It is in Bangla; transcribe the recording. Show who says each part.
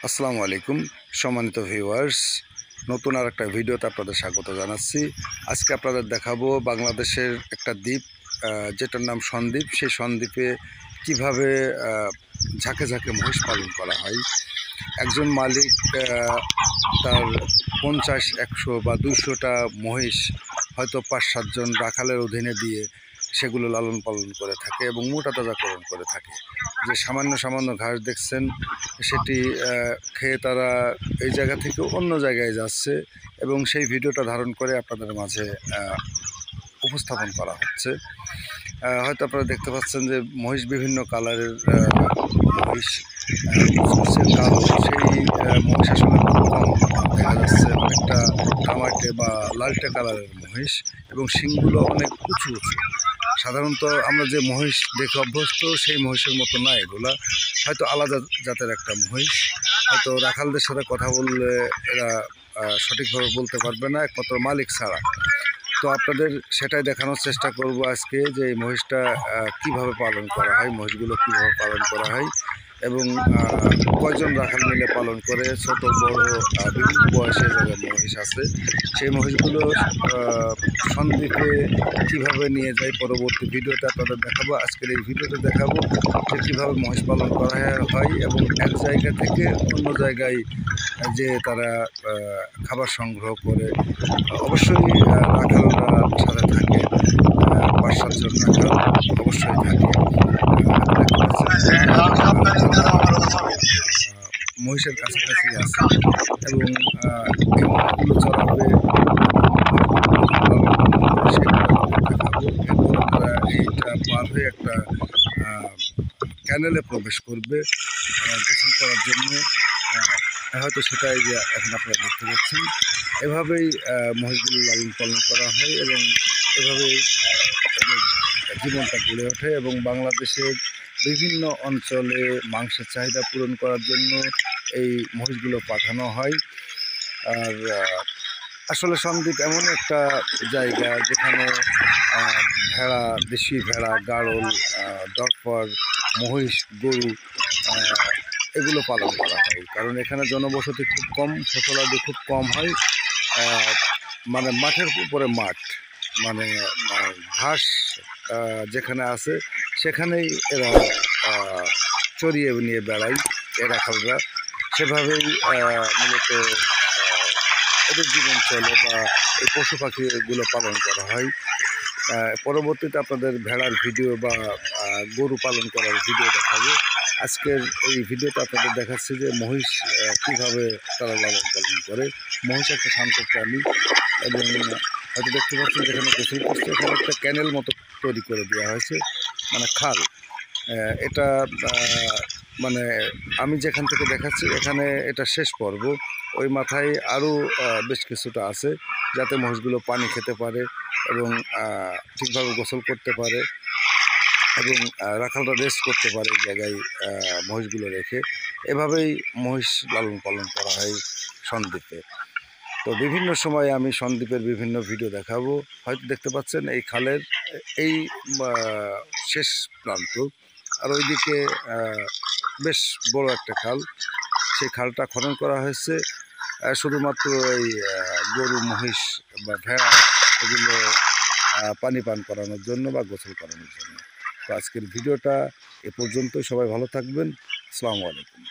Speaker 1: আসসালামু আলাইকুম সম্মানিত ভিউয়ার্স, নতুন আর একটা ভিডিওতে আপনাদের স্বাগত জানাচ্ছি। আজকে আপনাদের দেখাবো বাংলাদেশের একটা দ্বীপ যেটার নাম সন্দ্বীপ। সেই সন্দ্বীপে কিভাবে ঝাঁকে ঝাঁকে মহিষ পালন করা হয়। একজন মালিক তার 50, 100 বা 200টা মহিষ হয়তো 5-7 জন রাখালের অধীনে দিয়ে সেগুলো লালন পালন করে থাকে এবং মোটা তাজাকরণ করে থাকে। যে সামান্য সামান্য ঘাস দেখছেন সেটি খেয়ে তারা এই জায়গা থেকে অন্য জায়গায় যাচ্ছে এবং সেই ভিডিওটা ধারণ করে আপনাদের মাঝে উপস্থাপন করা হচ্ছে। হয়তো আপনারা দেখতে পাচ্ছেন যে মহিষ বিভিন্ন কালারের মহিষ, কালো সেই মহিষ আসলে খুব কম দেখা যাচ্ছে, অনেকটা তামাটে বা লালটে কালারের মহিষ এবং শিংগুলো অনেক উঁচু উঁচু। সাধারণত আমরা যে মহিষ দেখে অভ্যস্ত সেই মহিষের মতো না, এগুলা হয়তো আলাদা জাতের একটা মহিষ। হয়তো রাখালদের সাথে কথা বললে এরা সঠিকভাবে বলতে পারবে না, একমাত্র মালিক ছাড়া। তো আপনাদের সেটাই দেখানোর চেষ্টা করব আজকে, যে এই মহিষটা কীভাবে পালন করা হয়, মহিষগুলো কীভাবে পালন করা হয় এবং কয়জন রাখাল মিলে পালন করে। ছোট বড় বিভিন্ন বয়সে যারা মহিষ আছে সেই মহিষগুলো সন্দ্বীপে কীভাবে নিয়ে যায় পরবর্তী ভিডিওতে আপনাদের দেখাবো। আজকের এই ভিডিওতে দেখাবো যে কীভাবে মহিষ পালন করা হয় এবং এক জায়গা থেকে অন্য জায়গায় যে তারা খাবার সংগ্রহ করে। অবশ্যই রাখালরা সাথে থাকে, 5-7 জন রাখাল অবশ্যই থাকে। মহিষের কাছাকাছি আছে এবং এই মহিষগুলো চড়াবে, এরপর তারা এইটা পার হয়ে একটা ক্যানেলে প্রবেশ করবে গোসল করার জন্য। হয়তো সেটাই যে এখন আপনারা দেখতে পাচ্ছেন। এভাবেই মহিষগুলো লালন পালন করা হয় এবং এভাবেই এদের জীবনটা গড়ে ওঠে এবং বাংলাদেশের বিভিন্ন অঞ্চলে মাংসের চাহিদা পূরণ করার জন্য এই মহিষগুলো পাঠানো হয়। আর আসলে সন্দ্বীপ এমন একটা জায়গা যেখানে ভেড়া, দেশি ভেড়া, গাড়ল, দরপর, মহিষ, গরু এগুলো পালন করা হয়। কারণ এখানে জনবসতি খুব কম, ফসলাদি খুব কম হয়। মানে মাঠের উপরে মাঠ, মানে ঘাস যেখানে আছে সেখানেই এরা চড়িয়ে নিয়ে বেড়ায় রাখালরা। সেভাবেই মূলত এদের জীবন চলে বা এই পশু পাখিগুলো পালন করা হয়। পরবর্তীতে আপনাদের ভেড়ার ভিডিও বা গরু পালন করার ভিডিও দেখাবো। আজকের এই ভিডিওতে আপনাদের দেখাচ্ছি যে মহিষ কীভাবে তারা লালন পালন করে। মহিষ একটা শান্ত প্রাণী এবং হয়তো দেখতে পাচ্ছেন যেখানে গোসল করছে এখানে একটা ক্যানেল মতো তৈরি করে দেওয়া হয়েছে, মানে খাল। এটা মানে আমি যেখান থেকে দেখাচ্ছি এখানে এটা শেষ পর্ব, ওই মাথায় আরও বেশ কিছুটা আছে যাতে মহিষগুলো পানি খেতে পারে এবং ঠিকভাবে গোসল করতে পারে এবং রাখালরা রেস্ট করতে পারে এই জায়গায় মহিষগুলো রেখে। এভাবেই মহিষ লালন পালন করা হয় সন্দ্বীপে। তো বিভিন্ন সময়ে আমি সন্দ্বীপের বিভিন্ন ভিডিও দেখাবো। হয়তো দেখতে পাচ্ছেন এই খালের এই শেষ প্রান্ত, আর ওইদিকে বেশ বড় একটা খাল। সেই খালটা খনন করা হয়েছে শুধুমাত্র এই গরু, মহিষ বা ভেড়া এগুলো পানি পান করানোর জন্য বা গোসল করানোর জন্য। তো আজকের ভিডিওটা এ পর্যন্তই। সবাই ভালো থাকবেন। আসসালামু আলাইকুম।